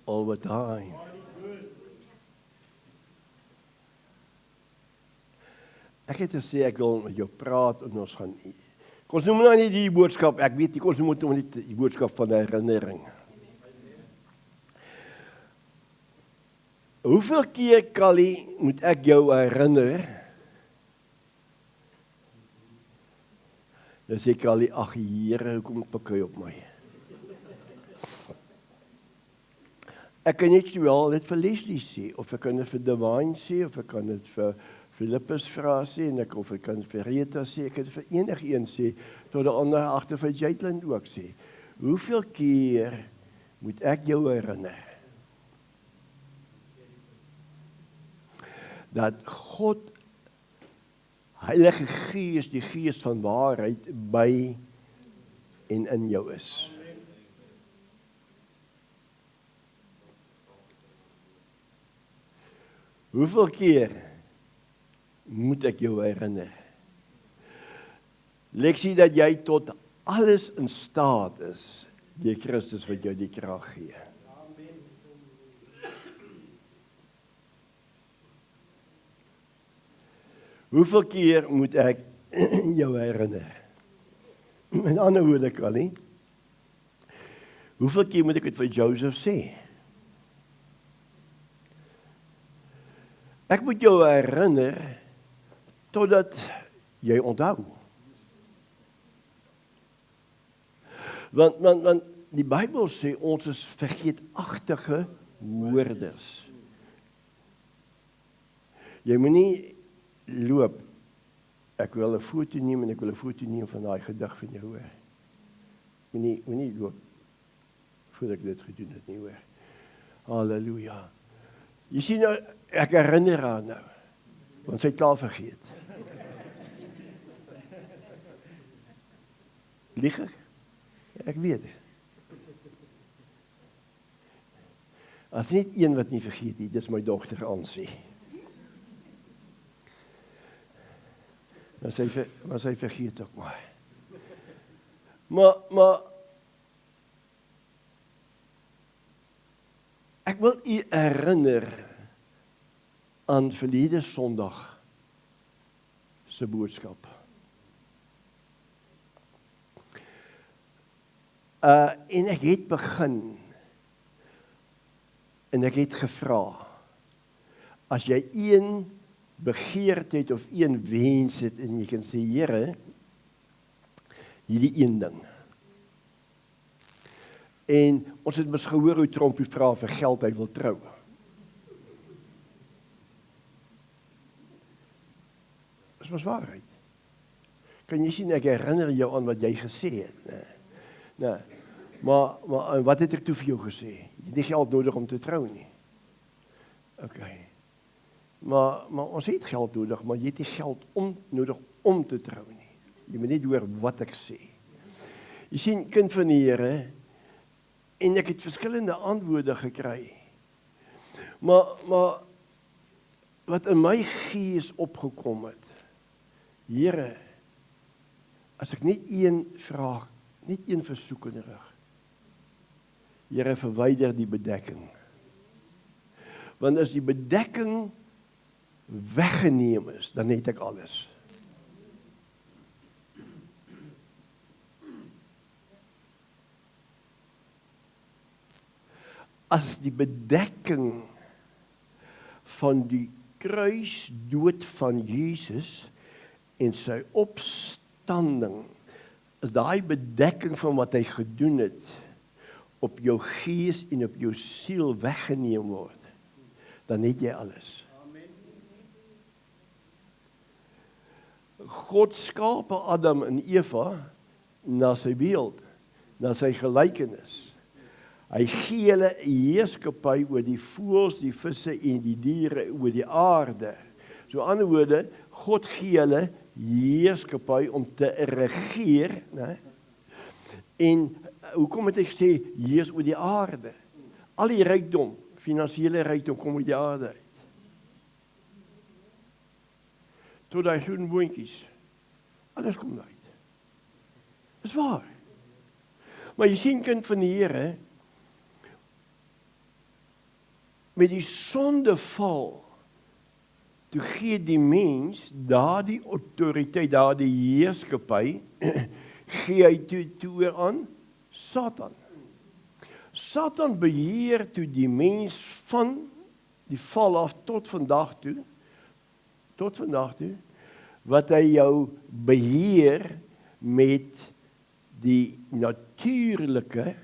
all the time. Ek het gesê ek wil met jou praat en ons gaan. Ons noem nou nie die boodskap, ek weet nie, ons moet nou nie die boodskap van herinnering. Hoeveel keer, Callie, moet ek jou herinner? Dan sê Callie, ag Here, hoekom pik hy op my? Ek kan net wel dit vir Leslie sê, of ek kan dit vir Divine sê, of ek kan dit vir Philippus vra sê, en of ek kan vir Rita sê, ek kan dit vir enigeen sê, tot die ander agter vir Jaitlin ook sê. Hoeveel keer moet ek jou herinner? Dat God, Heilige Gees, die Gees van waarheid, by en in jou is. Hoeveel keer moet ek jou herinner? Leksie dat jy tot alles in staat is, deur Christus wat jou die krag gee. Hoeveel keer moet ek jou herinner? In ander woorde, Callie, hoeveel keer moet ek dit vir Joseph sê? Ek moet jou herinner totdat jy onthou. Want die Bybel sê ons is vergeetachtige hoorders. Jy moet nie loop, ek wil 'n foto neem en ek wil 'n foto neem van daai gedig van jou hoor. Moet nie loop, voordat ek dit gedoen het nie hoor. Halleluja. Jy sien nou, ek herinner haar nou, want sy het klaar vergeet. Lieg ek? Ek weet het. As net een wat nie vergeet nie, dis my dogter Ansie. Maar sy vergeet ook maar. Maar ek wil u herinner aan verlede Sondag se boodskap. En ek het begin en ek het gevra, as jy een begeerte of een wens het en jy kan sê, Here, hierdie een ding. En ons het mos gehoor hoe Trompie vra vir geld, hy wil trou. Dis mos waarheid. Kan jy sien, ek herinner jou aan wat jy gesê het. Nee. Maar wat het ek toe vir jou gesê? Jy het nie geld nodig om te trou nie. Okay. Maar ons het geld nodig, maar jy het nie geld nodig om te trou nie. Jy moet net hoor wat ek sê. Jy sien, kind van die Here, en ek het verskillende antwoorde gekry. Maar wat in my gees opgekom het, Here, as ek net een vraag, net een versoek in die rug, Here, verwyder die bedekking. Want as die bedekking weggeneem is, dan het ek alles. As die bedekking van die kruisdood van Jesus en sy opstanding, is daai bedekking van wat hy gedoen het, op jou gees en op jou siel weggeneem word, dan het jy alles. God skaap Adam en Eva na sy beeld, na sy gelykenis. Hy gee hulle heerskappy oor die voëls, die visse en die diere, oor die aarde. So aan die ander woorde, God gee hulle heerskappy om te regeer, né? En hoekom het ek gesê, heers oor die aarde? Al die rykdom, finansiële rykdom, kom uit die aarde uit. Tot die groen boontjies, alles kom uit. Dis waar. Maar jy sien, kind van die Here, met die sondeval, toe gee die mens daardie autoriteit, daardie heerskappy, gee hy toe oor aan Satan. Satan beheer toe die mens van die val af tot vandag toe, wat hy jou beheer met die natuurlike,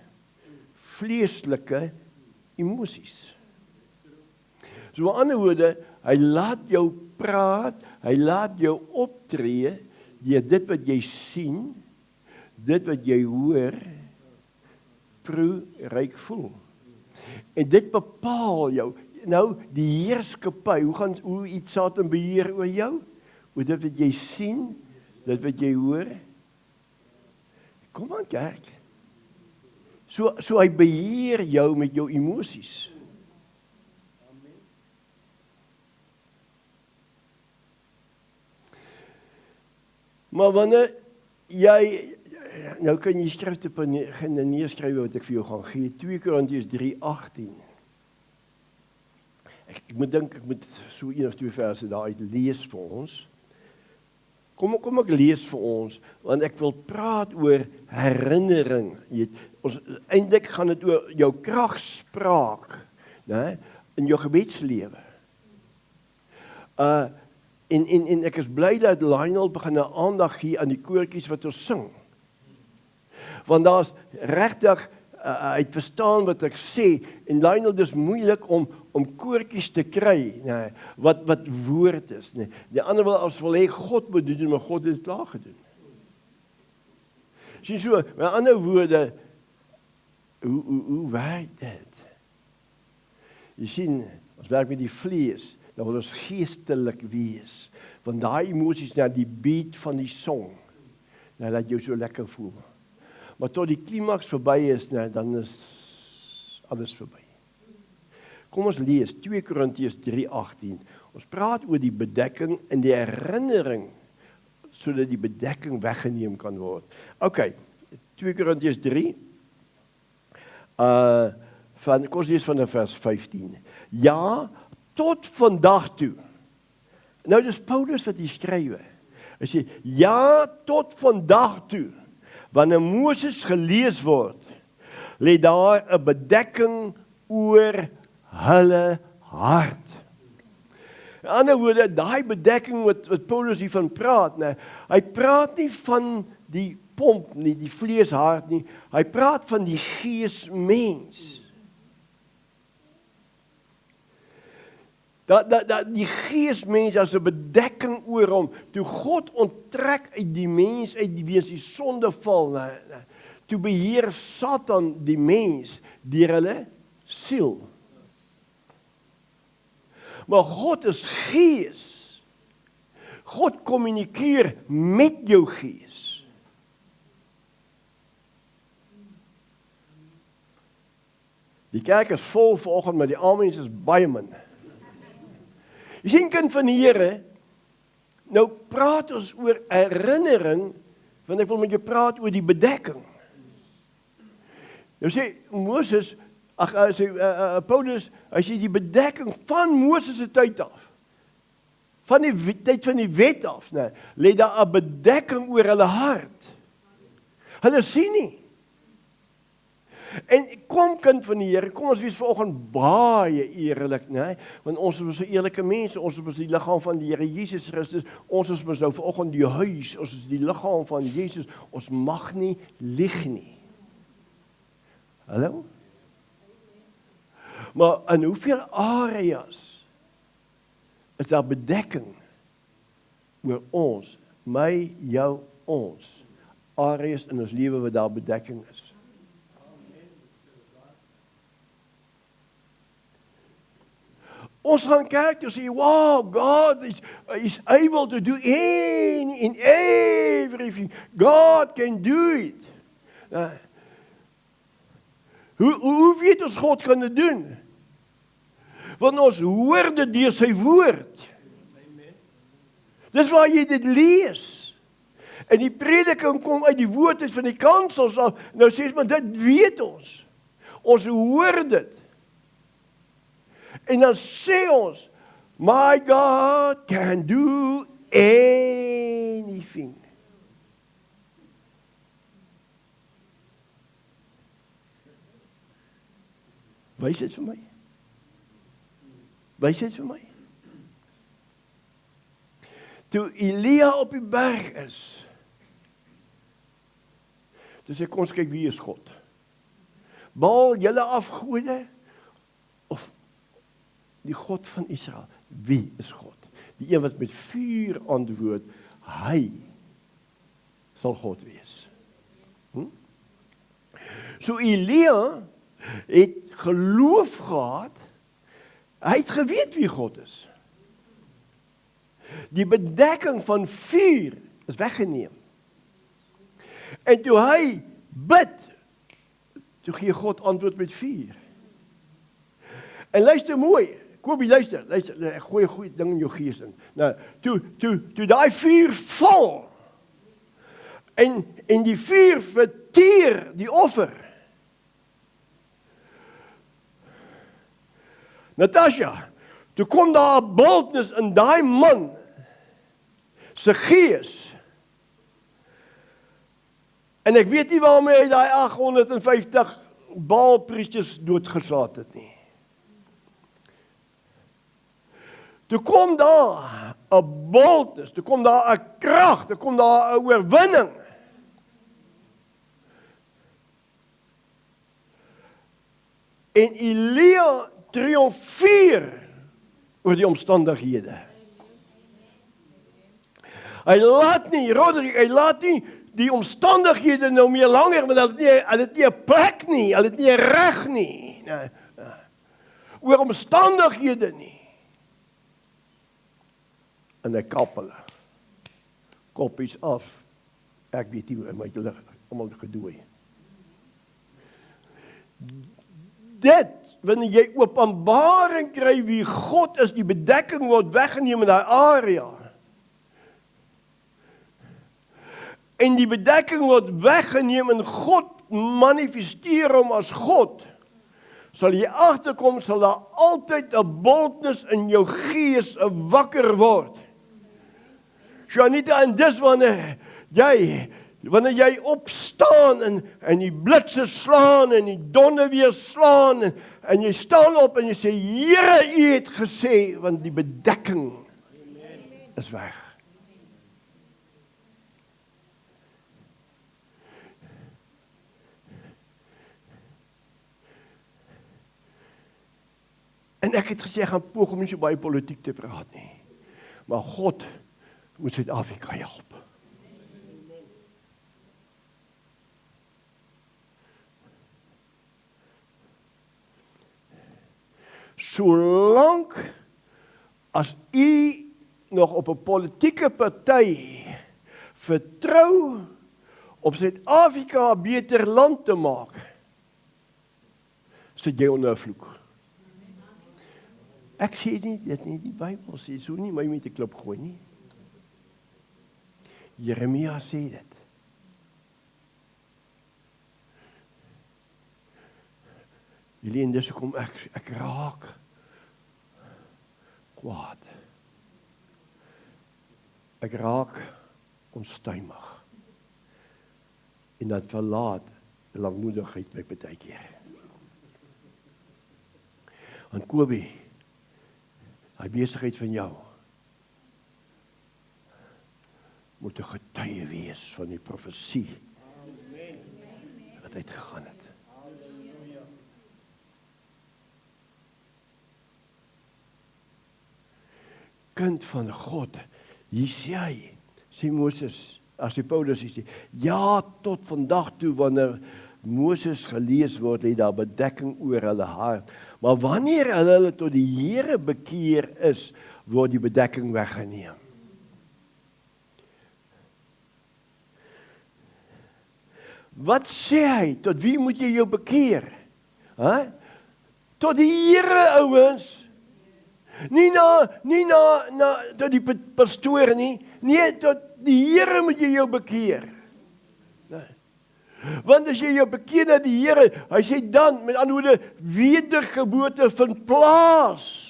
vleeslike emosies. So met ander woorde, hy laat jou praat, hy laat jou optree, deur dit wat jy sien, dit wat jy hoor, proe, ruik, voel. En dit bepaal jou. Nou, die heerskappy, hoe iets Satan beheer oor jou? Oor dit wat jy sien, dit wat jy hoor. Kom aan, kerk. So hy beheer jou met jou emosies. Maar wanneer jy, nou kan jy skrifte gaan neerskryf wat ek vir jou gaan gee, 2 Korintiërs 3:18. Ek moet so 1 of 2 verse daaruit lees vir ons. Kom ek lees vir ons, want ek wil praat oor herinnering. Eintlik gaan dit oor jou kragspraak, né, in jou gebedslewe. En ek is bly dat Lionel begin 'n aandag gee aan die koortjies wat ons sing. Want daar's regtig, hy het verstaan wat ek sê, en Lionel, dis moeilik om koortjies te kry, nee, wat woord is. Nee. Die ander wil hê God moet doen, maar God het dit klaar gedoen. Sien so, met ander woorde, hoe werk dit? Jy sien, ons werk met die vlees, dan wil ons geestelik wees, want daai emosies na die beat van die song, nou laat jou so lekker voel. Maar tot die klimaks verby is, nou, dan is alles verby. Kom ons lees 2 Korintiërs 3:18. Ons praat oor die bedekking en die herinnering, sodat die bedekking weggeneem kan word. OK, 2 Korintiërs 3, kom ons lees van vers 15. Ja, tot vandag toe. Nou dis Paulus wat hier skryf. Hy sê, ja, tot vandag toe, wanneer Moses gelees word, lê daar 'n bedekking oor hulle hart. In ander woorde, daai bedekking wat Paulus hiervan praat, nee, hy praat nie van die pomp nie, die vleeshart nie, hy praat van die geesmens. Die geesmens as 'n bedekking oor hom, toe God onttrek uit die mens, uit die wees die sondeval, toe beheer Satan die mens deur hulle siel. Maar God is gees. God kommunikeer met jou gees. Die kerk is vol vanoggend, maar die amens is baie min. Jy sien, kind van die Here, nou praat ons oor herinnering, want ek wil met jou praat oor die bedekking. Nou sê Moses, Paulus, hy sê die bedekking van Moses se tyd af, van die tyd van die wet af, nee, lê daar 'n bedekking oor hulle hart. Hulle sien nie. En kom, kind van die Here, kom ons wees vanoggend baie eerlik, né? Want ons is so eerlike mense, ons is die liggaam van die Here Jesus Christus, ons is nou vanoggend die huis, ons is die liggaam van Jesus, ons mag nie lieg nie. Hallo? Maar in hoeveel areas is daar bedekking oor ons, my, jou, ons, areas in ons lewe waar daar bedekking is? Ons gaan kerk toe sê, wow, God is able to do any and everything. God can do it. Hoe weet ons God kan dit doen? Want ons hoor dit deur sy woord. Dis waar jy dit lees. En die prediking kom uit die woord uit van die kansels af. Nou sê jy, maar dit weet ons. Ons hoor dit. En dan sê ons, my God can do anything. Wys dit vir my. Wys dit vir my. Toe Elia op die berg is, toe sê, kom ons kyk wie is God. Baal julle afgode, of die God van Israel, wie is God? Die een wat met vuur antwoord, hy sal God wees. So Elia het geloof gehad, hy het geweet wie God is. Die bedekking van vuur is weggeneem. En toe hy bid, toe gee God antwoord met vuur. En luister mooi, Kobie, luister, ek gooi 'n goeie ding in jou gees in. Nou, toe daai vuur val, en die vuur verteer die offer. Natasha, toe kom daar 'n boldness in daai man se gees. En ek weet nie waarom hy daai 850 Baalpriesters doodgeslaat het nie. Toe kom daar 'n boldness, toe kom daar 'n krag, toe kom daar 'n oorwinning. En Elia triomfeer oor die omstandighede. Hy laat nie die omstandighede nou meer langer, want hulle het nie 'n plek nie, hulle het nie 'n reg nie. Oor omstandighede nie. En hy kap hulle. Koppies af. Ek weet nie hoe my hulle almal gedooi. Dit, wanneer jy openbaring kry wie God is, die bedekking word weggeneem in daai area. En die bedekking word weggeneem en God manifesteer hom as God. Sal jy agterkom, sal daar altyd 'n boldness in jou gees wakker word. Janita, en dis wanneer jy opstaan en die blitse slaan en die donder weer slaan en jy staan op en jy sê, Here, U het gesê, want die bedekking is weg. En ek het gesê, ek gaan poog om nie so baie politiek te praat nie. Maar God moet Suid-Afrika help. Solank as u nog op 'n politieke party vertrou om Suid-Afrika 'n beter land te maak, sit jy onder 'n vloek. Ek sê nie, dit nie die Bybel sê, so nie my met 'n klip gooi nie. Jeremia sê dit. Jullie, en dis hoekom ek raak kwaad. Ek raak onstuimig. En dat verlaat langmoedigheid my partykeer. En Kobie, die besigheid van jou moet 'n getuie wees van die profesie wat uitgegaan het. Kind van God, hier sê hy, sê Moses, as die Paulus sê, ja, tot vandag toe, wanneer Moses gelees word, het daar bedekking oor hulle hart. Maar wanneer hulle tot die Here bekeer is, word die bedekking weggeneem. Wat sê hy? Tot wie moet jy jou bekeer? Tot die Here, ouens. Nie tot die pastoor nie. Nee, tot die Here moet jy jou bekeer. Nee. Want as jy jou bekeer na die Here, hy sê dan, met ander woorde, wedergeboorte vind plaas.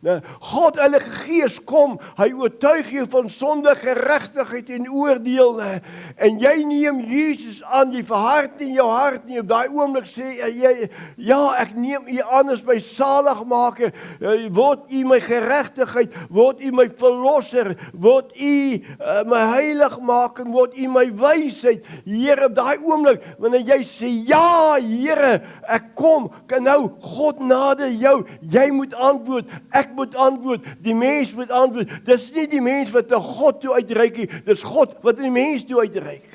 Nou, God, Heilige Gees kom, hy oortuig jou van sonde, geregtigheid en oordeel, en jy neem Jesus aan, jy verhard in jou hart nie, op daai oomblik sê jy, ja, ek neem u aan as my saligmaker, word u my geregtigheid, word u my verlosser, word u my heiligmaking, word u my wysheid, Here, op daai oomblik, wanneer jy sê, ja, Here, ek kom, kan nou God nader jou, jy moet antwoord, ek moet antwoord, die mens moet antwoord, dis nie die mens wat na God toe uitreik nie, dis God wat die mens toe uitreik.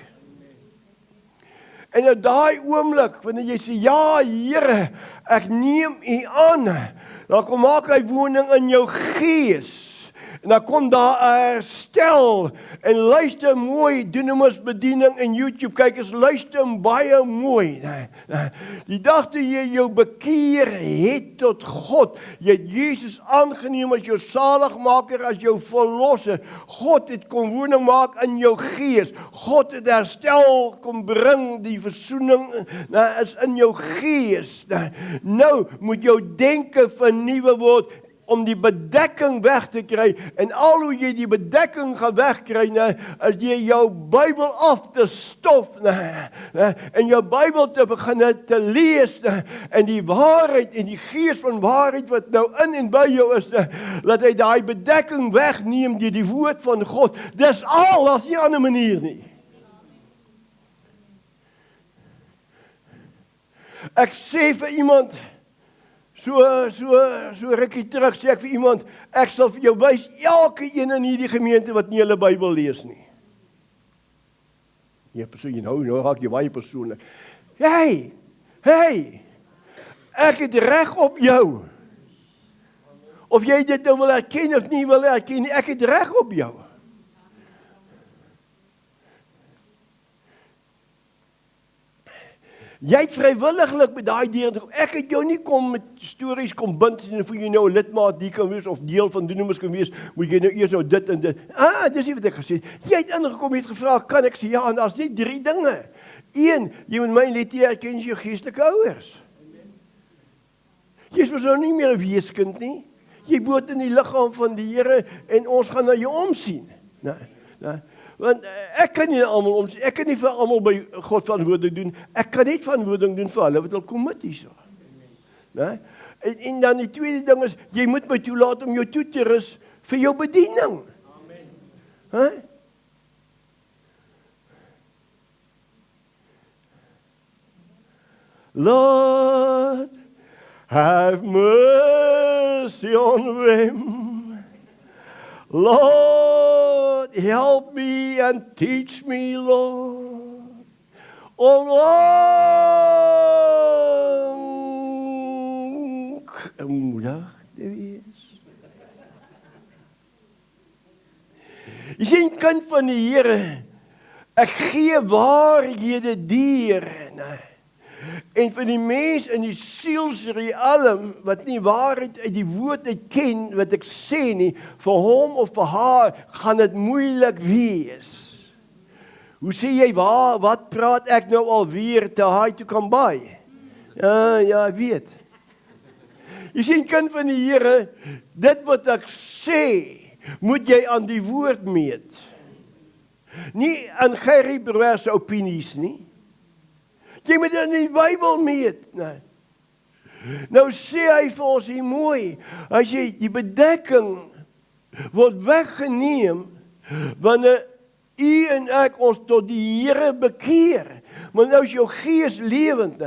En op daai oomblik, wanneer jy sê, ja Here, ek neem u aan, dan kom maak hy woning in jou gees, en dan kom daar 'n herstel, en luister mooi, Dunamis bediening in YouTube, kyk eens, luister baie mooi, die dag toe jy jou bekeer het tot God, jy het Jesus aangeneem as jou saligmaker, as jou verlosser, God het kom woning maak in jou gees, God het herstel kom bring, die versoening is in jou gees, nou moet jou denke vernuwe word, om die bedekking weg te kry, en al hoe jy die bedekking gaan wegkry, as jy jou Bybel af te stof, en jou Bybel te begin te lees, en die waarheid, en die gees van waarheid, wat nou in en by jou is, dat hy daai bedekking wegneem, die woord van God, dis al, dat is nie 'n ander manier nie. Ek sê vir iemand, So rukkie terug sê ek vir iemand, ek sal vir jou wys elke een in hierdie gemeente wat nie hulle Bybel lees nie. Jy persoon, nou raak jy baie persoonlik. Hey, ek het reg op jou. Of jy dit nou wil erken of nie wil erken nie, ek het reg op jou. Jy het vrywilliglik met daai deur, ek het jou nie kom met stories kom bind, en voor jy nou 'n lidmaat die kan wees, of deel van Dunamis kan wees, moet jy nou eers nou dit en dit. Dis nie wat ek gesê het. Jy het ingekom, jy het gevra, kan ek sê, ja, en daar's net 3 dinge. 1, jy moet my net erken jou geestelike ouers. Jy is mos nou nie meer 'n weeskind nie. Jy behoort in die liggaam van die Here, en ons gaan na jou omsien. Want ek kan nie almal omsien, ek kan nie vir almal by God verantwoording doen, ek kan net verantwoording doen vir hulle wat al kom met hierso. En dan die tweede ding is, jy moet my toelaat om jou toe te rus vir jou bediening. Amen. Lord, have mercy on them. Lord, help me and teach me, Lord, om moedig te wees. Jy sien, kind van die Here, ek gee waarhede deur, en vir die mens in die sielsrealm, wat nie waarheid uit die woord uit ken, wat ek sê nie, vir hom of vir haar, gaan dit moeilik wees. Hoe sê jy, wat praat ek nou alweer, te high to come by? Ja, ek weet. Jy sien, kind van die Here, dit wat ek sê, moet jy aan die woord meet. Nie aan Gerrie Brouwer se opinies nie. Jy moet in die Bybel meet. Nou sê hy vir ons hier mooi, as jy die bedekking word weggeneem, wanneer u en ek ons tot die Here bekeer, maar nou is jou gees lewend.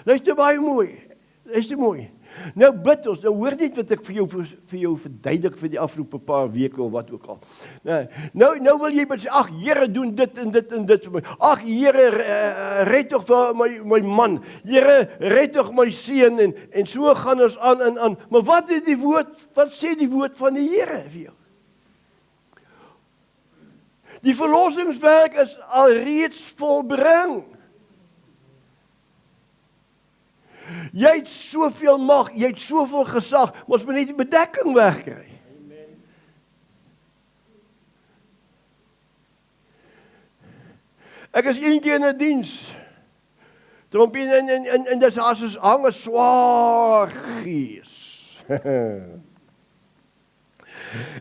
Luister baie mooi, luister mooi. Nou bid ons, nou hoor net wat ek vir jou verduidelik vir die afgelope paar weke of wat ook al. Nou wil jy sê, ag Here, doen dit en dit en dit vir my. Ag Here, red tog vir my man. Here, red tog my seun, en so gaan ons aan en aan. Maar wat sê die woord van die Here vir jou? Die verlossingswerk is alreeds volbring. Jy het soveel mag, jy het soveel gesag, maar ons moet net die bedekking wegkry. Ek is een keer in 'n diens, Trompie, en dis as ons hang 'n swaar gees.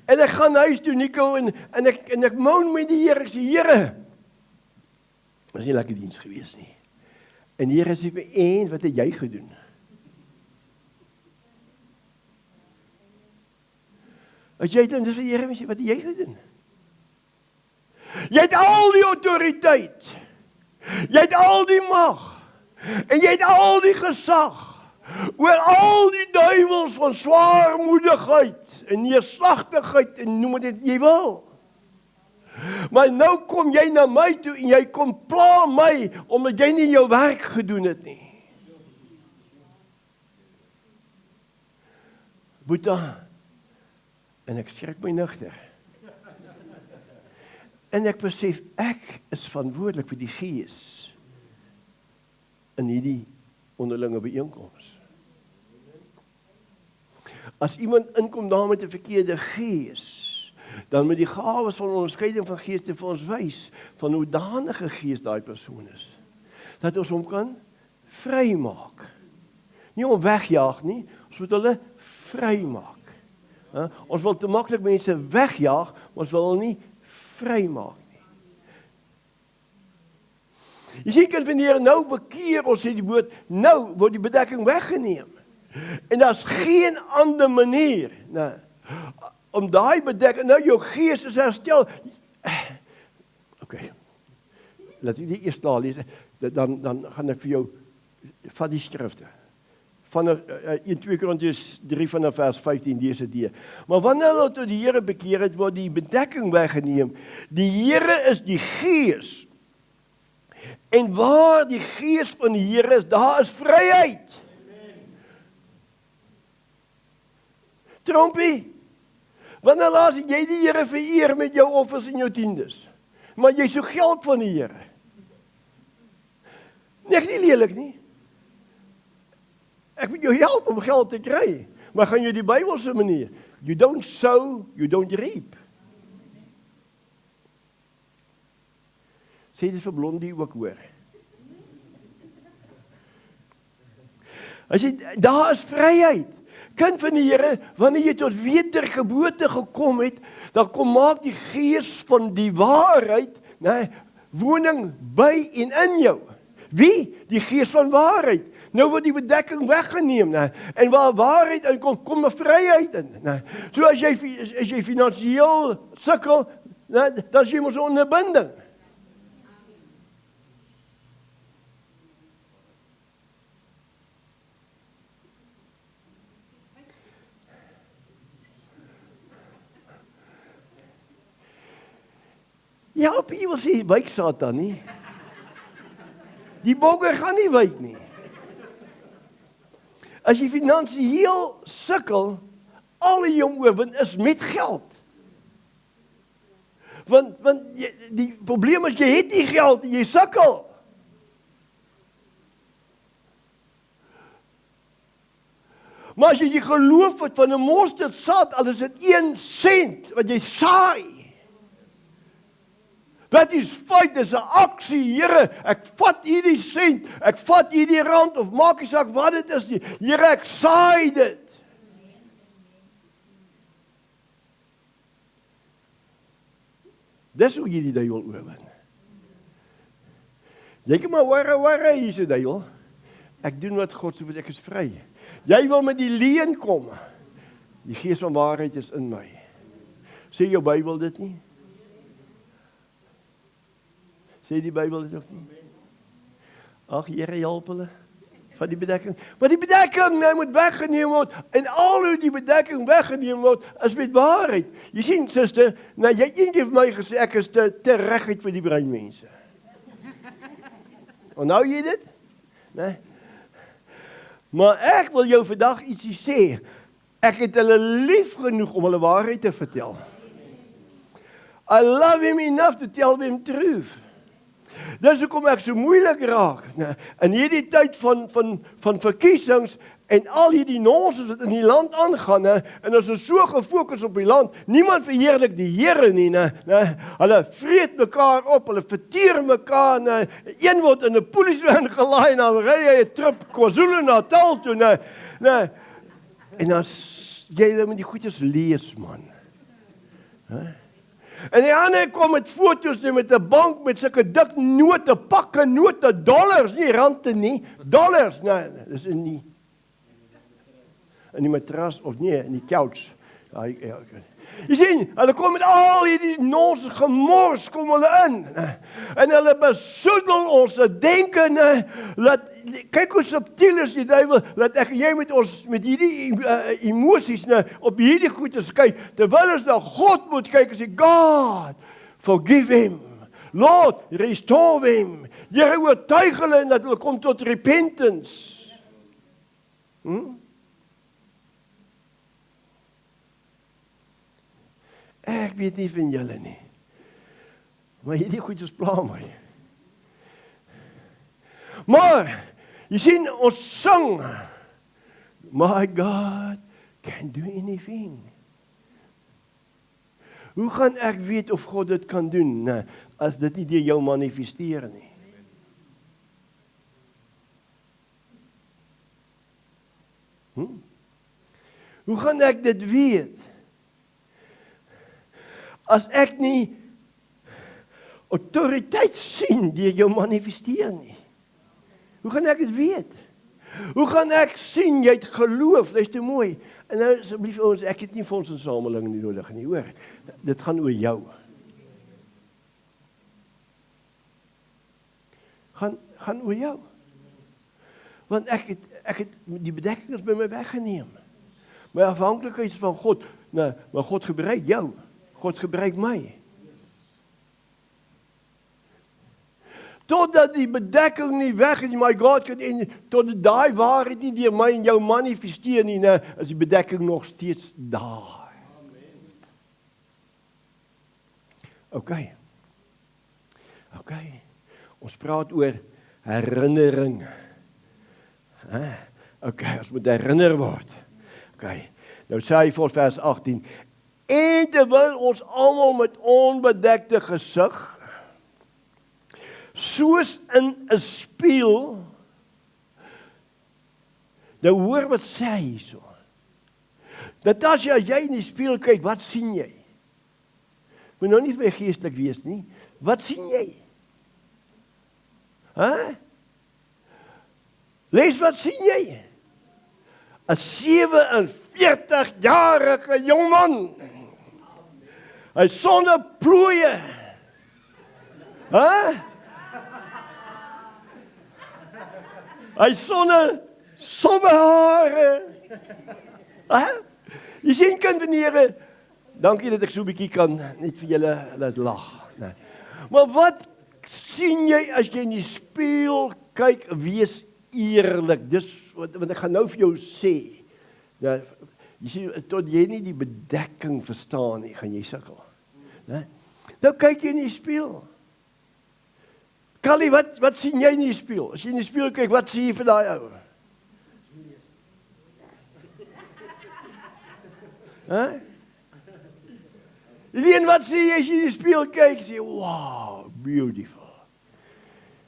En ek gaan huis toe, Nico, en ek moan met die Here, ek sê, Here, was nie lekker diens gewees nie. En die Here sê, en wat het jy gedoen? As jy dan, dis wat die Here sê, wat het jy gedoen? Jy het al die autoriteit, jy het al die mag, en jy het al die gesag, oor al die duiwels van swaarmoedigheid, en neerslagtigheid, en noem dit jy wil. Maar nou kom jy na my toe, en jy kom pla my, omdat jy nie jou werk gedoen het nie. Boeta, en ek skrik my nigter. En ek besef, ek is verantwoordelik vir die gees in hierdie onderlinge byeenkoms. As iemand inkom daar met 'n verkeerde gees, dan moet die gawes van onderskeiding van geeste vir ons wys, van hoe danige gees daai persoon is. Dat ons hom kan vrymaak. Nie om wegjaag nie, ons moet hulle vrymaak. Ons wil te maklik mense wegjaag, ons wil hulle nie vrymaak nie. Jy sien, kind van die Here, nou bekeer ons sê die woord, nou word die bedekking weggeneem. En daar's geen ander manier, om daai bedekking, nou jou gees is herstel. Okay, laat ek die eers daar lees, dan gaan ek vir jou, vat die skrifte. Van 1-2 Korintiërs 3 vanaf vers 15 lees dit. Maar wanneer hulle tot die Here bekeer het, word die bedekking weggeneem. Die Here is die Gees. En waar die Gees van die Here is, daar is vryheid. Trompie, wanneer laat jy die Here vereer met jou offers en jou tiendes? Maar jy soek geld van die Here. Niks nie lelik nie. Ek moet jou help om geld te kry. Maar gaan jy die Bybelse manier? You don't sow, you don't reap. Sê dit vir Blondie ook hoor. As jy, daar is vryheid. Kind van die Here, wanneer jy tot wedergeboorte gekom het, dan kom maak die Gees van die waarheid, woning by en in jou. Wie? Die Gees van waarheid. Nou word die bedekking weggeneem, en waar waarheid in kom, kom 'n vryheid in. So as jy finansiëel sukkel, dan is jy mos onder binding. Ja, op jy wil sê, wyk Satan nie. Die bogger gaan nie wyk nie. As jy finansiëel sukkel, al jou oorwin is met geld. Want die probleem is, jy het nie geld, jy sukkel. Maar as jy die geloof het van 'n mosterdsaad, al is dit 1 sent wat jy saai, wat is feit, is 'n aksie, Here, ek vat hierdie sent, ek vat hierdie rand, of maak nie saak wat dit is nie, Here, ek saai dit. Dis hoe jy die duiwel oorwin. Jy kan maar warre, hier is die duiwel. Ek doen wat God sê, want ek is vry. Jy wil met die leuen kom. Die Gees van waarheid is in my. Sê jou Bybel dit nie? Sê die Bybel dit ook nie? Ag, Here, help hulle van die bedekking. Maar die bedekking moet weggeneem word, en al hoe die bedekking weggeneem word, is met waarheid. Jy sien, suster, jy een keer vir my gesê, ek is te reguit vir die breinmense. Onthou jy dit? Nee? Maar ek wil jou vandag ietsie sê, ek het hulle lief genoeg om hulle waarheid te vertel. I love him enough to tell him truth. Dis hoekom ek so moeilik raak. In hierdie tyd van verkiesings, En al hierdie nonsens wat in die land aangaan, en ons is so gefokus op die land, niemand verheerlik die Here nie, hulle vreet mekaar op, hulle verteer mekaar, een word in 'n polisievan gelaai, en dan ry hy 'n trip KwaZulu-Natal toe, en dan jy met die goedjies lees, man. En die ander kom met foto's met 'n bank met sulke dik note, pakke note, dollars, nie rande nie, dollars, dis in die matras, of nee, in die couch. Jy sien, hulle kom met al hierdie nonsens gemors, kom hulle in, en hulle besoedel ons denke, kyk hoe subtiel is die duiwel, dat jy met hierdie emosies, op hierdie goedes kyk, terwyl ons na God moet kyk, en sê, God, forgive him, Lord, restore him, Here, oortuig hulle, dat hulle kom tot repentance. Ek weet nie van julle nie, maar hierdie goedjies pla my. Maar, jy sien, ons sing, my God can do anything. Hoe gaan ek weet of God dit kan doen, as dit nie deur jou manifesteer nie? Hoe gaan ek dit weet? As ek nie autoriteit sien deur jou manifesteer nie. Hoe gaan ek dit weet? Hoe gaan ek sien jy het geloof? Luister mooi. En nou asseblief ons, ek het nie fondsinsameling nie nodig nie, hoor. Dit gaan oor jou. Gaan oor jou. Want ek het die bedekkings by my weggeneem. My afhanklikheid is van God. Maar God gebruik jou. God gebruik my. Totdat die bedekking nie weg is, my God, totdat daai waarheid nie deur my en jou manifesteer nie, is die bedekking nog steeds daar. Okay. Ons praat oor herinnering. Okay, ons moet herinner word. Okay. Nou sê hy vir vers 18, en terwyl ons almal met onbedekte gesig, soos in 'n spieël, nou hoor wat sê hy hierso. Dat as jy in die spieël kyk, wat sien jy? Moet nou nie vir geestelik wees nie. Wat sien jy? Lees wat sien jy? 'n 47-jarige jongman. Hy sonder plooie. Hy sonder hare. Jy sien, kind van die Here, dankie dat ek so 'n bietjie kan net vir julle laat lag. Maar wat sien jy as jy in die spieël kyk? Wees eerlik. Dis wat ek gaan nou vir jou sê. Jy sien, tot jy nie die bedekking verstaan nie, gaan jy sukkel. Nou kyk jy in die spieël. Callie, wat sien jy in die spieël? As jy in die spieël kyk, wat sien jy vir daai ou? Jy wat sien jy as jy in die spieël kyk? Sê, wow, beautiful.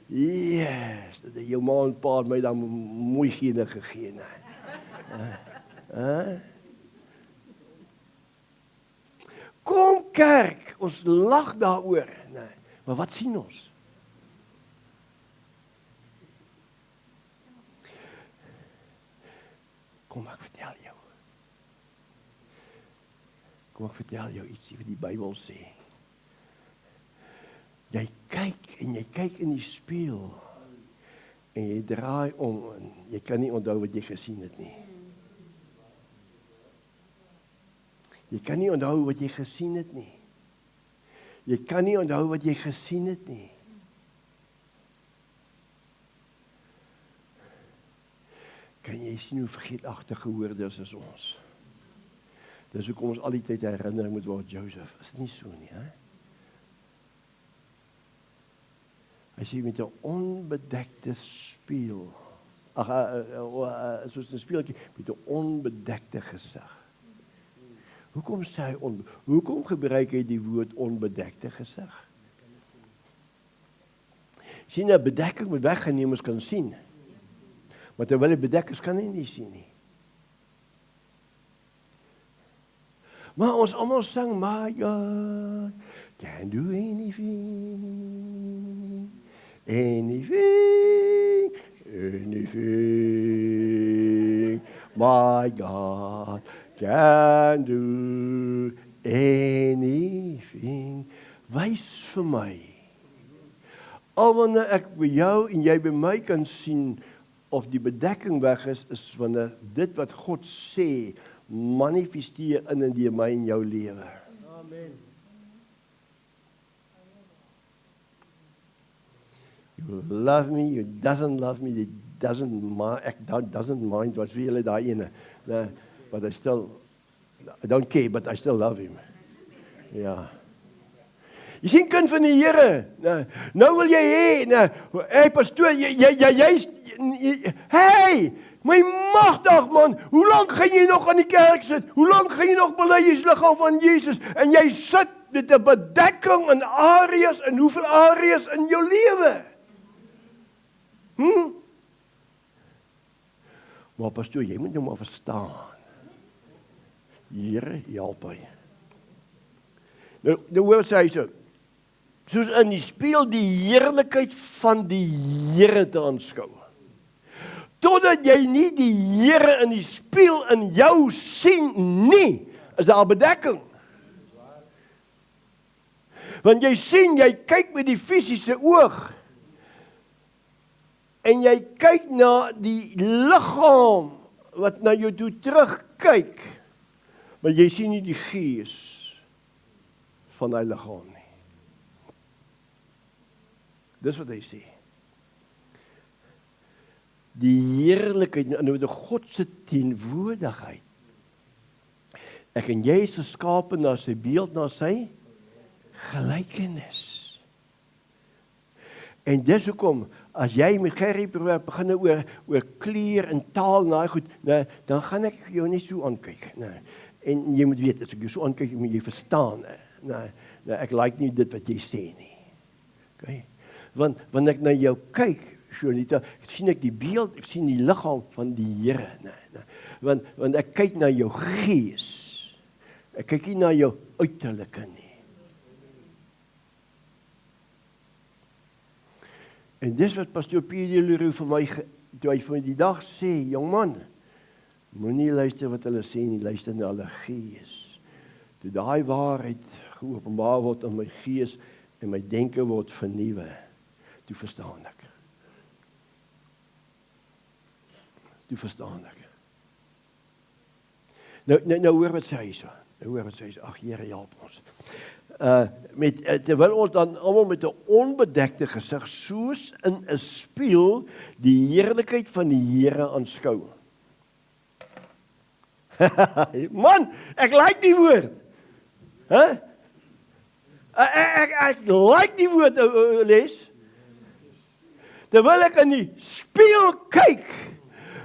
Yes, dat jou ma en pa my dan mooi gene gegee, Kom kerk, ons lag daaroor, maar wat sien ons? Kom ek vertel jou ietsie wat die Bybel sê. Jy kyk in die spieël en jy draai om en jy kan nie onthou wat jy gesien het nie. Jy kan nie onthou wat jy gesien het nie. Kan jy sien hoe vergeetachtige hoorders is ons? Dis hoekom ons al die tyd herinnering moet word, Joseph. Is dit nie so nie, As jy met 'n onbedekte spieël soos 'n speeltjie met 'n onbedekte gesig. Hoekom gebruik hy die woord onbedekte gesig? Sien, 'n bedekking moet weggeneem, ons kan sien. Maar terwyl hy bedek is, kan hy nie sien nie. Maar ons almal sing, my God can do anything, anything, anything. My God can do anything. Wys vir my. Al wanneer ek by jou en jy by my kan sien of die bedekking weg is wanneer dit wat God sê manifesteer in en deur my en jou lewe. Amen. You love me, you doesn't love me, it doesn't mind wat wie julle daai ene. But I don't care, but I still love him. Ja. Jy sien kind van die Here, nou wil jy hê, hey pastoor, hey, my magtig man, hoe lank gaan jy nog aan die kerk sit? Hoe lank gaan jy nog bely jy's liggaam van Jesus? En jy sit met 'n bedekking in areas, in hoeveel areas in jou lewe? Maar pastoor, jy moet nou maar verstaan. Here, help my. Nou hoor sy so, soos in die spieël die heerlikheid van die Here te aanskou. Totdat jy nie die Here in die spieël in jou sien nie, is daar bedekking. Want jy sien, jy kyk met die fisiese oog, en jy kyk na die liggaam wat na jou toe terugkyk, maar jy sien nie die gees van daai liggaam nie. Dis wat hy sê. Die heerlikheid, nou die God se teenwoordigheid. Ek en jy is geskape na sy beeld, na sy gelykenis. En dis hoekom, as jy met Gerrie begin oor kleur en taal en daai goed, dan gaan ek jou net so aankyk. En jy moet weet, as ek jou so aankyk, moet jy verstaan. Ek like nie dit wat jy sê nie. Okay? Want wanneer ek na jou kyk, Sjonita, sien ek die beeld, ek sien die liggaam van die Here. Want ek kyk na jou gees. Ek kyk nie na jou uiterlike nie. En dis wat pastoor Pierre Leroux vir my, toe hy vir die dag sê, jongman, moenie luister wat hulle sê nie, luister na hulle gees. Toe daai waarheid geopenbaar word in my gees en my denke word vernuwe, toe verstaan ek. Toe verstaan ek. Nou hoor wat sê hy so. Ag Here, help ons. Terwyl ons dan almal met 'n onbedekte gesig soos in 'n spieël die heerlikheid van die Here aanskou. Man, ek like die woord. Ek like die woord, Les. Terwyl ek in die spieël kyk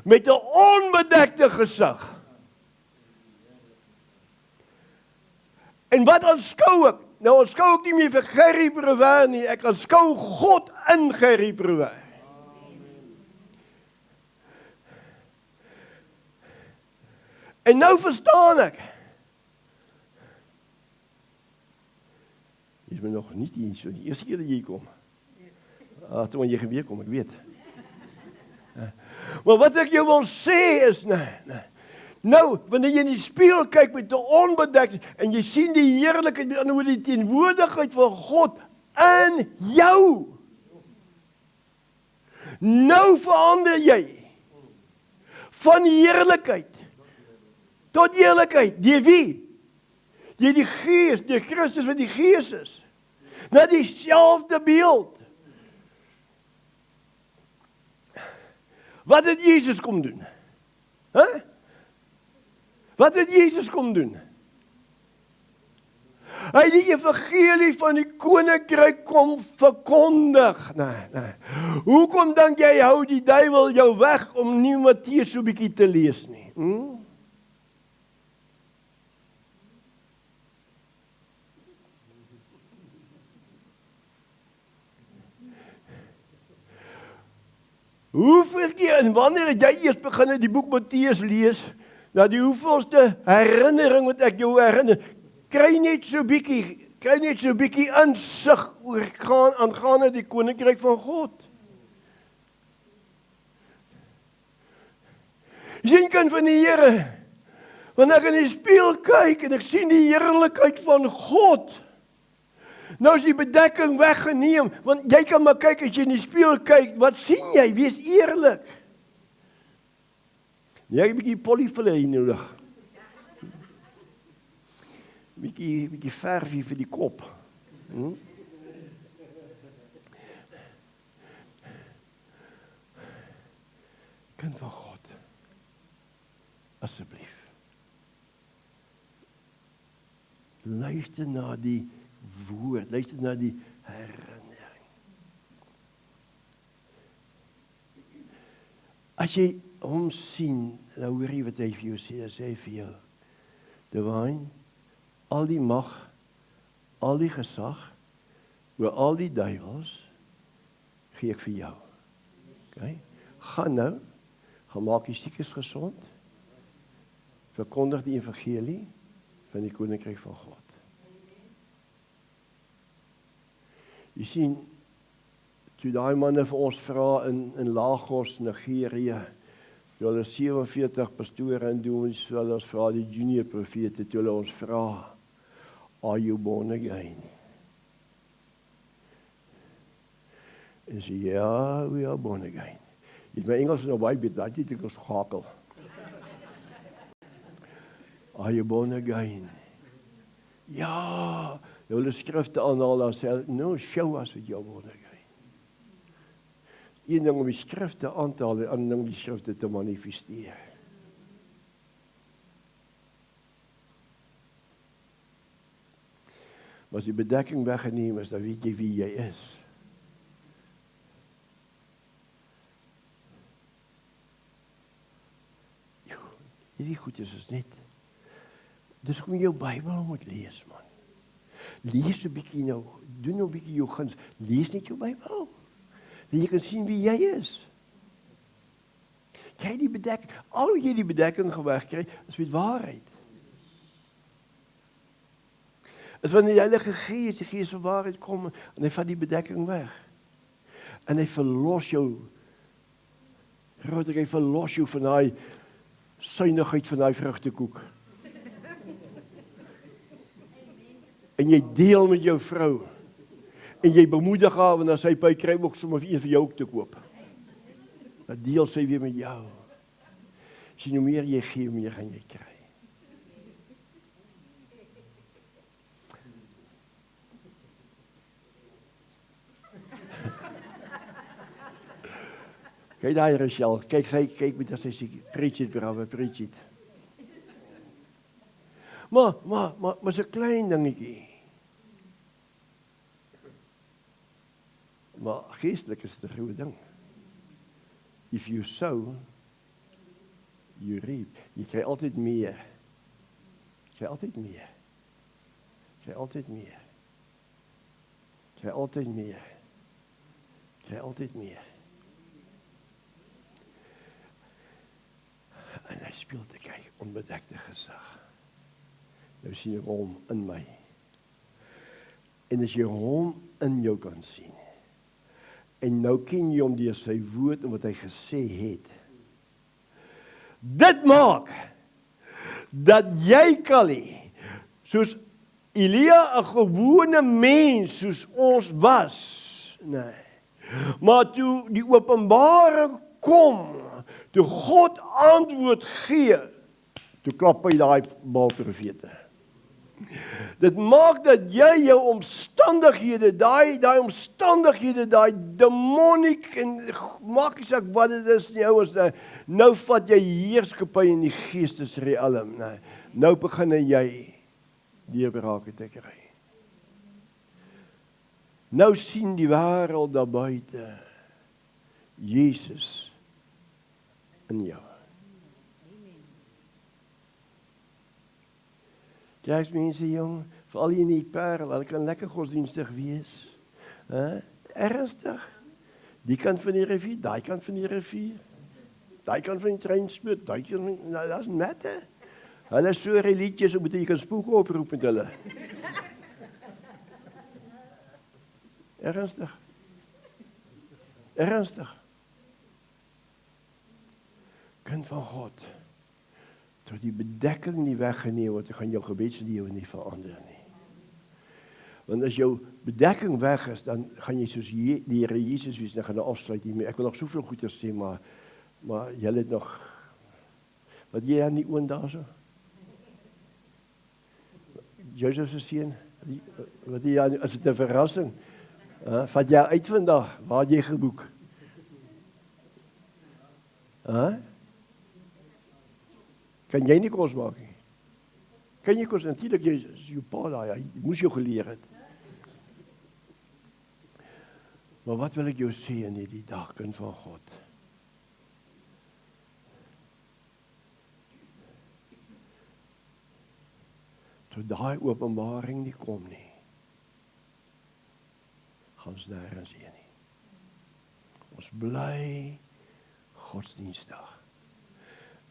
met 'n onbedekte gesig. En wat aanskou ek? Nou aanskou ek nie meer vir Gerrie Brewer nie, ek aanskou God in Gerrie Brewer. En nou verstaan ek. Jy is my nog nie hier so, die eerste keer dat jy kom. Toen jy weer kom, ek weet. Maar wat ek jou wil sê is, nou, wanneer jy in die spieël kyk met 'n onbedekte en jy sien die heerlikheid en hoe die teenwoordigheid van God in jou. Nou verander jy van heerlikheid tot eerlikheid. Deur wie? Deur die Gees, deur Christus wat die Gees is. Na dieselfde beeld. Wat het Jesus kom doen? Wat het Jesus kom doen? Hy het die evangelie van die koninkryk kom verkondig. Nee. Hoekom dink jy hou die duiwel jou weg om nie Matteus so bietjie te lees nie? Hoeveel keer en wanneer het jy eers begin die boek Matteus lees, dat die hoeveelste herinnering wat ek jou herinner, kry net so bietjie insig oor aangaande die koninkryk van God. Jy sien kind van die Here, wanneer ek in die spieël kyk en ek sien die heerlikheid van God, nou is die bedekking weggeneem, want jy kan maar kyk as jy in die spieël kyk, wat sien jy? Wees eerlik. Jy het 'n bietjie polyfille hier nodig. Bietjie verfie vir die kop. Kind van God, asseblief. Luister na die woord, luister na die herinnering. As jy hom sien, nou hoor jy wat hy vir jou sê, hy sê vir jou, Divine, al die mag, al die gesag, oor al die duiwels, gee ek vir jou. Okay? Gaan nou, gaan maak die siekes gesond, verkondig die evangelie van die koninkryk van God. Jy sien, toe daai manne vir ons vra in Lagos, Nigeria, toe hulle 47 pastore en dominees vir hulle ons vra, die junior profete, toe hulle ons vra, are you born again? En sê, ja, we are born again. Jy het my Engels nou baie beter, dat jy het ons gehakel. Are you born again? Ja, nou hulle skrifte aanhaal, dan sê, no, show us that you're born again. Een ding om die skrifte aan te haal, en ander ding om die skrifte te manifesteer. Maar as die bedekking weggeneem is, dan weet jy wie jy is. Hierdie goedjes is net, dis hoe jy jou Bybel moet lees, man. Lees 'n bietjie nou, doen nou 'n bietjie jou guns, lees net jou Bybel. Dat jy kan sien wie jy is. Kry die bedekking, al hoe jy die bedekking wegkry, is met waarheid. Is wanneer die Heilige Gees, die Gees van waarheid kom, en hy vat die bedekking weg. En hy verlos jou, hy verlos jou van daai suinigheid van daai vrugtekoek. En jy deel met jou vrou. En jy bemoedig haar, want as sy by kry ook sommer een vir jou ook te koop. Dat deel sy weer met jou. As jy nou meer jy gee, meer gaan jy kry. Kyk daai Rachel, kyk met as sy sê, preach it, bravo, preach it. Maar is 'n klein dingetjie. Maar geestelik is dit 'n groot ding. If you sow, you reap. Jy kry altyd meer. Jy kry altyd meer. Jy kry altyd meer. Jy kry altyd meer. Jy kry altyd meer. En hy speel te kyk, onbedekte gesig. Nou sien ek hom in my. En as jy hom in jou kan sien, en nou ken jy hom deur sy woord en wat hy gesê het, dit maak, dat jy Callie, soos Elia 'n gewone mens, soos ons was, nee, maar toe die openbaring kom, toe God antwoord gee, toe klap hy daai balprofete. Dit maak dat jy jou omstandighede, daai omstandighede, daai demoniek, en maak nie saak wat dit is nie, ouers, nou vat jy heerskappy in die geestesrealm, nou begin jy deurbrake te kry. Nou sien die wêreld daar buite Jesus in jou. Kerkmense jong, veral hier in die Parel, hulle kan lekker godsdienstig wees. Ernstig. Die kant van die rivier, daai kant van die rivier. Daai kant van die treinspoor, daai kant van die, dat is nette. Hulle is so religieus, omdat jy kan spooke oproep met hulle. Ernstig. Ernstig. Kind van God. Tot die bedekking nie weggeneem word, gaan jou gebedslewe nie verander nie. Want as jou bedekking weg is, dan gaan jy soos die Here Jesus wees, dan gaan jy afsluit hiermee. Ek wil nog soveel goeie sê, maar julle het nog, wat jy aan die oond daar so? Joseph se seun, wat jy aan, is dit 'n verrassing? Vat jy uit vandag, waar het jy geboek? Kan jy nie kos maak nie? Kan jy kos? Natuurlik, jy is jou pa daar, hy moes jou geleer het. Maar wat wil ek jou sê in hierdie dag, kind van God? Tot daai openbaring nie kom nie, gaan ons nêrens heen nie. Ons bly godsdienstig.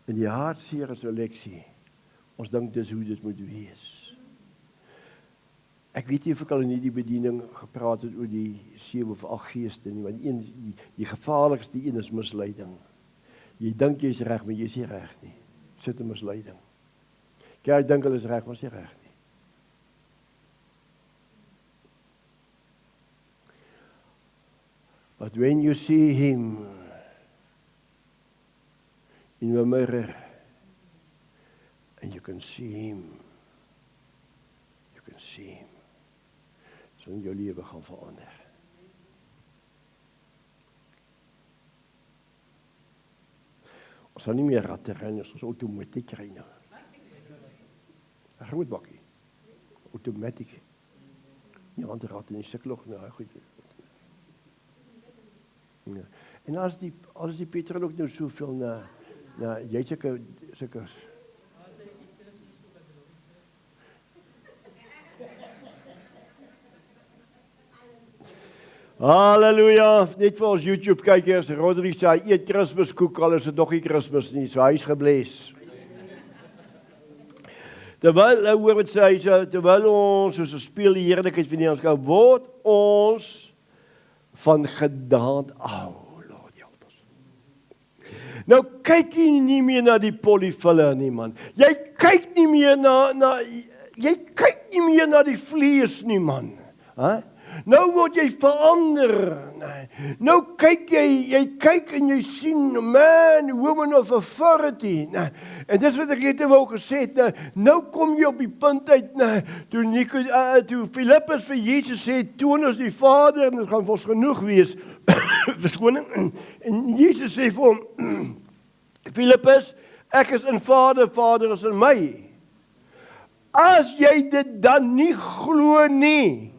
In die hartseer is 'n leksie. Ons dink dis hoe dit moet wees. Ek weet nie of ek al in hierdie bediening gepraat het oor die 7 of 8 geeste nie, want die gevaarlikste een is misleiding. Jy dink jy is reg, maar jy is nie reg nie. Sit in misleiding. Kerk dink hulle is reg, maar is nie reg nie. But when you see him in the mirror, and you can see him, so in jou lewe gaan verander. Ons sal nie meer ratte ry, ons sal outomaties ry nou. 'n Groot bakkie. Outomaties. Nie ander ratte nie, siklog nou, goed. Ja. En as die petrol ook nou soveel na jy sulke Halleluja, net vir ons YouTube kykers, Rodri sê hy eet Kersfeeskoek, al is dit nog nie Kersfees nie, so hy is gebless. Terwyl, hoor wat sê hy, terwyl ons soos 'n speel die heerlikheid van die aanskou, word ons van gedaante Lord help ons. Nou kyk jy nie meer na die polyfiller nie, man. Jy kyk nie meer na die vlees nie, man. Nou word jy verander. Nou kyk jy kyk en jy sien man, woman of authority. En dis wat ek net wou gesê het. Nou kom jy op die punt uit, toe Filippus vir Jesus sê, toon ons die Vader en dit gaan vir ons genoeg wees. Verskoning. En Jesus sê vir hom, Filippus, ek is in Vader, Vader is in my. As jy dit dan nie glo nie,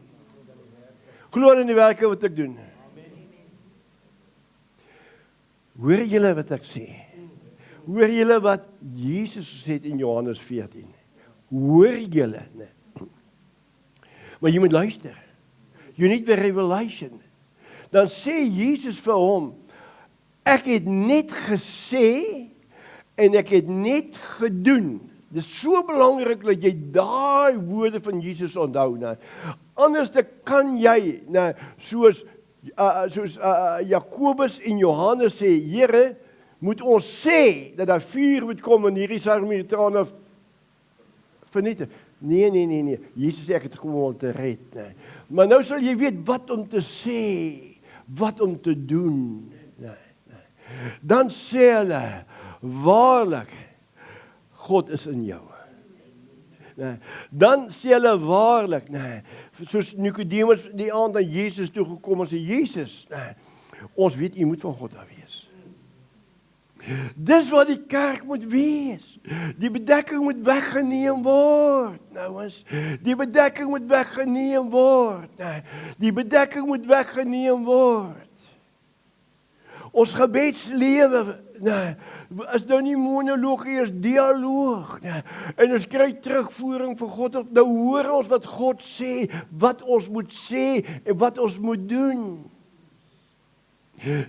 glo in die werke wat ek doen. Hoor julle wat ek sê? Hoor julle wat Jesus sê in Johannes 14? Hoor julle? Maar jy moet luister. You need the revelation. Dan sê Jesus vir hom, ek het net gesê en ek het net gedoen. Dit is so belangrik dat jy daai woorde van Jesus onthou. Anders kan jy, soos Jakobus en Johannes sê, Here, moet ons sê dat daar vuur moet kom en hierdie Samaritaan vernietig. Nee. Jesus sê ek het gekom om te red. Maar nou sal jy weet wat om te sê, wat om te doen. Dan sê hulle, waarlik, God is in jou. Dan sê hulle waarlik, soos Nikodemus die aand aan Jesus toe gekom en sê, Jesus, ons weet, u moet van God af wees. Dis wat die kerk moet wees. Die bedekking moet weggeneem word. Nou ons, die bedekking moet weggeneem word. Die bedekking moet weggeneem word. Ons gebedslewe, is nou nie monologie, is dialoog. En ons kry terugvoering van God. Nou hoor ons wat God sê, wat ons moet sê en wat ons moet doen.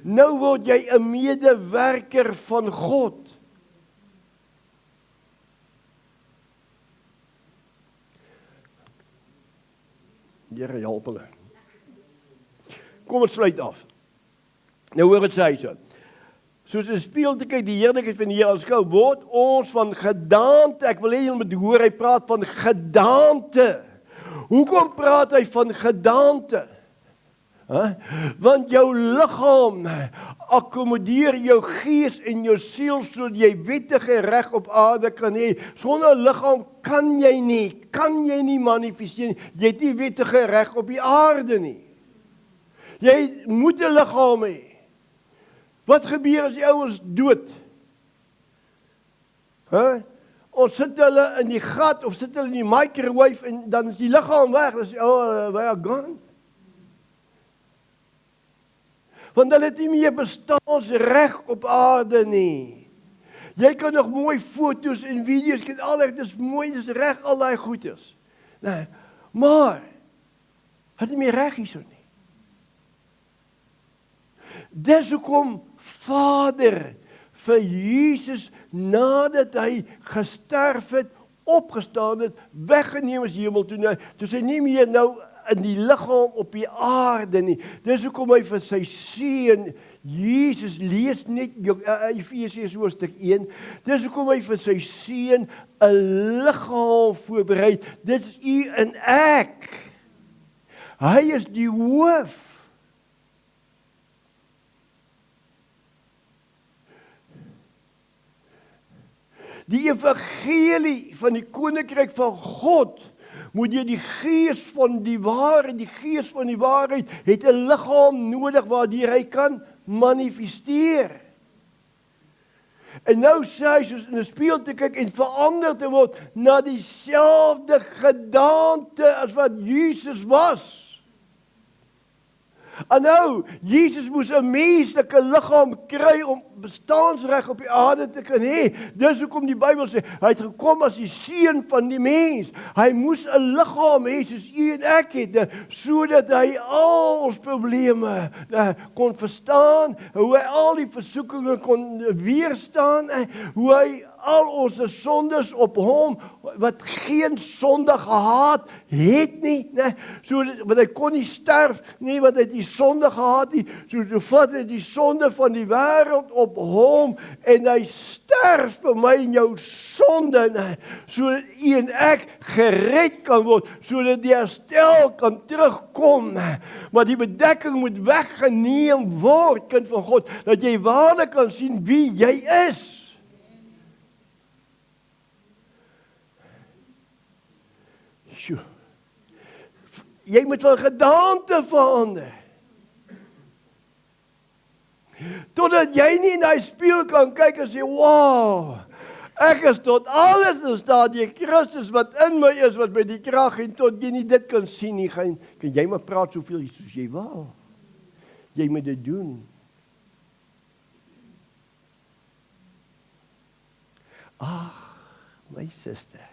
Nou word jy 'n medewerker van God. Here help hulle. Kom ons sluit af. Nou hoor wat sê hy so. Soos 'n spieël te kyk die heerlikheid van die Here aanskou, word ons van gedaante, ek wil hê julle moet hoor, hy praat van gedaante. Hoekom praat hy van gedaante? Want jou liggaam akkommodeer jou gees en jou siel sodat jy wettige reg op aarde kan hê. Sonder liggaam kan jy nie manifesteer nie. Jy het nie wettige reg op die aarde nie. Jy moet 'n liggaam hê. Wat gebeur as die ouens dood? Ons sit hulle in die gat of sit hulle in die microwave en dan is die liggaam weg. Dan is we are gone. Want hulle het nie meer bestaansreg op aarde nie. Jy kan nog mooi foto's en video's, dis mooi, dis reg, al daai goeders. Nee, maar, het nie meer reg hierso nie. Dis hoekom Vader vir Jesus, nadat hy gesterf het, opgestaan het, weggeneem is hemel toe, toe hy nie meer nou in die liggaam op die aarde nie. Dis hoekom hy vir sy seun Jesus, lees net Efesiërs hoofstuk 1, dis hoekom hy vir sy seun 'n liggaam voorberei. Dit is u en ek. Hy is die hoof. Die evangelie van die koninkryk van God moet jy die gees van die waarheid, het 'n liggaam nodig waardeur hy kan manifesteer. En nou sê hy soos in 'n spieël te kyk en verander te word na dieselfde gedaante as wat Jesus was. En nou, Jesus moes 'n menslike liggaam kry om bestaansreg op die aarde te kan hê. Dis hoekom die Bybel sê, hy het gekom as die seun van die mens. Hy moes 'n liggaam hê soos u en ek het, sodat hy al ons probleme kon verstaan, hoe hy al die versoekinge kon weerstaan, hoe hy al ons sondes op hom, wat geen sonde gehaat het nie, want hy kon nie sterf nie, want hy het die sonde gehaat nie, so vat hy die sonde van die wêreld op hom, en hy sterf vir my en jou sonde, sodat u en ek gered kan word, sodat die herstel kan terugkom, maar die bedekking moet weggeneem word, kind van God, dat jy waarlik kan sien wie jy is. Jy moet van gedaante verander. Totdat jy nie in die spieël kan kyk en sê, wow, ek is tot alles in staat, die Christus wat in my is, wat my die krag en tot jy nie dit kan sien nie, kan jy maar praat soveel soos jy wil. Jy moet dit doen. Ag, my suster.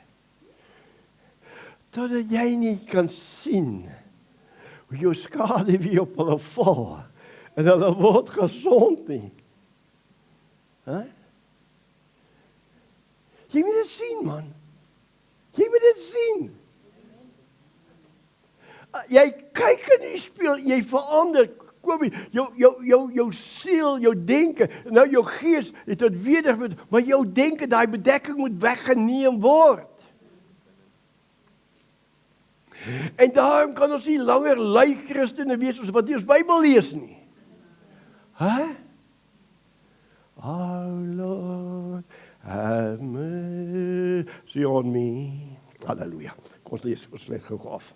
Totdat jy nie kan sien hoe jou skade weer op hulle val en hulle word gesond nie. Jy moet dit sien, man. Jy moet dit sien. Jy kyk in die spieël, jy verander. Kobie, jou siel, jou denke, nou jou gees het tot weder, maar jou denke, daai bedekking moet weggeneem word. En daarom kan ons nie langer lui Christene wees as wat nie ons Bybel lees nie. Oh Lord, have mercy on me. Halleluja. Kom ons lees, ons lees gou af.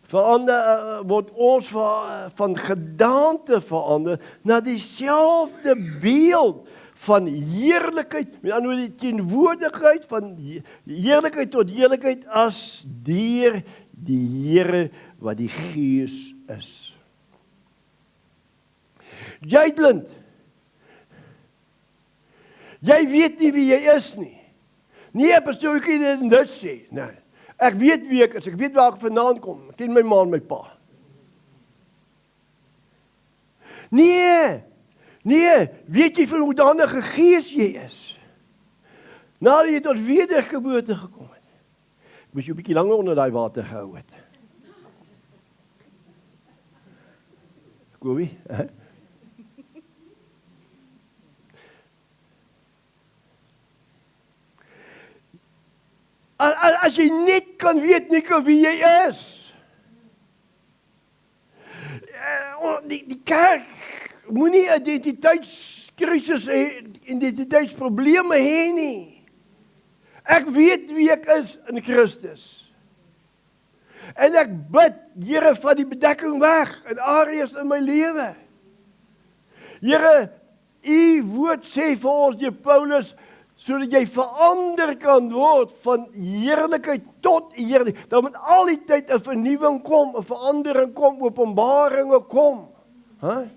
Verander word ons van gedaante verander na dieselfde beeld van heerlikheid, met ander woorde die teenwoordigheid van heerlikheid tot heerlikheid as deur die Here wat die Gees is. Jydland, jy weet nie wie jy is nie. Nee, pastoor, ek kan dit nou sê. Nee. Ek weet wie ek is, ek weet waar ek vandaan kom. Ek ken my ma en my pa. Nee, weet jy van hoe danige gees jy is? Nadat jy tot wedergeboorte gekom het. Ek moes jy 'n bietjie langer onder daai water gehou het. Goeie, hè? As jy net kan weet wie jy is. Die kerk moenie 'n identiteitskrisis hê, identiteitsprobleme hê nie. Ek weet wie ek is in Christus. En ek bid, Here, van die bedekking weg in areas in my lewe. Here, U woord sê vir ons deur Paulus, sodat jy verander kan word van heerlikheid tot heerlikheid. Dan moet al die tyd 'n vernuwing kom, 'n verandering kom, openbaringe kom. Hè?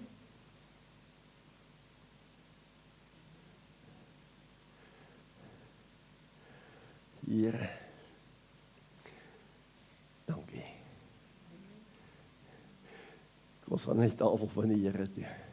Here, dankie. Ons gaan net tafel van die Here toe.